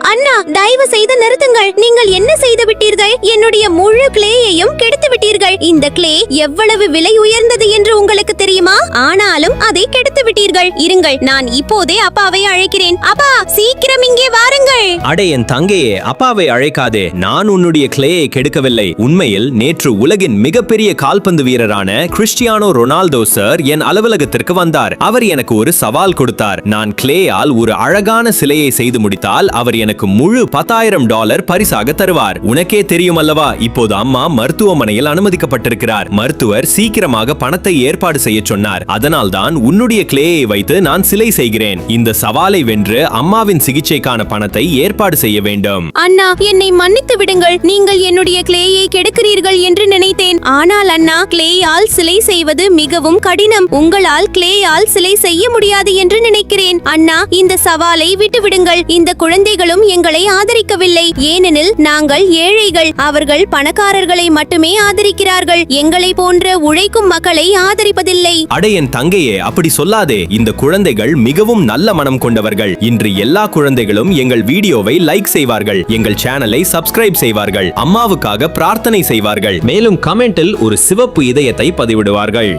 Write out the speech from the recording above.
அண்ணா, தயவு செய்து நிறுத்துங்கள். நீங்கள் என்ன செய்து விட்டீர்கள்? என்னுடைய முழு கிளேயையும் கெடுத்து விட்டீர்கள். இந்த கிளே எவ்வளவு விலை உயர்ந்தது என்று உங்களுக்கு தெரியுமா? ஆனாலும் அதை கெடுத்து விட்டீர்கள். இருங்கள், நான் இப்போதே அப்பாவை அழைக்கிறேன். அப்பா, சீக்கிரம் இங்கே வாருங்கள். அடே என் தங்கையே, அப்பாவை அழைக்காதே. நான் உன்னுடைய கிளேயை கெடுக்கவில்லை. உண்மையில் நேற்று உலகின் மிகப்பெரிய கால்பந்து வீரரான கிறிஸ்டியானோ ரொனால்டோ சார் என் அலுவலகத்திற்கு வந்தார். அவர் எனக்கு ஒரு சவால் கொடுத்தார். நான் கிளேயால் ஒரு அழகான சிலையை செய்து முடித்தால் அவர் எனக்கு முழு $10,000 பரிசாக தருவார். உனக்கே தெரியும் அல்லவா, இப்போது அம்மா மருத்துவமனையில் அனுமதிக்கப்பட்டிருக்கிறார். மருத்துவர் சீக்கிரமாக பணத்தை ஏற்பாடு செய்ய சொன்னார். அதனால்தான் உன்னுடைய கிளேயை வைத்து நான் சிலை செய்கிறேன். இந்த சவாலை வென்று அம்மாவின் சிகிச்சைக்கான பணத்தை ஏற்பாடு செய்ய வேண்டும். அண்ணா, என்னை மன்னித்து விடுங்கள். நீங்கள் என்னுடைய கிளேயை கெடுக்கிறீர்கள் என்று நினைத்தேன். ஆனால் அண்ணா, கிளேயால் சிலை செய்வது மிகவும் கடினம். உங்களால் கிளேயால் சிலை செய்ய முடியாது என்று நினைக்கிறேன். அண்ணா, இந்த சவாலை விட்டுவிடுங்கள். இந்த குழந்தைகளும் எங்களை ஆதரிக்கவில்லை. ஏனெனில் நாங்கள் ஏழைகள். அவர்கள் பணக்காரர்களை மட்டுமே ஆதரிக்கிறார்கள். எங்களை போன்ற உழைக்கும் மக்களை ஆதரிப்பதில்லை. அடே என் தங்கையே, அப்படி சொல்லாதே. இந்த குழந்தைகள் மிகவும் நல்ல மனம் கொண்டவர்கள். இன்று எல்லா குழந்தைகளும் எங்கள் வீடியோவை லைக் செய்வார்கள், எங்கள் சேனலை சப்ஸ்கிரைப் செய்வார்கள், அம்மாவுக்காக பிரார்த்தனை செய்வார்கள், மேலும் கமெண்டில் ஒரு சிவப்பு இதயத்தை பதிவிடுவார்கள்.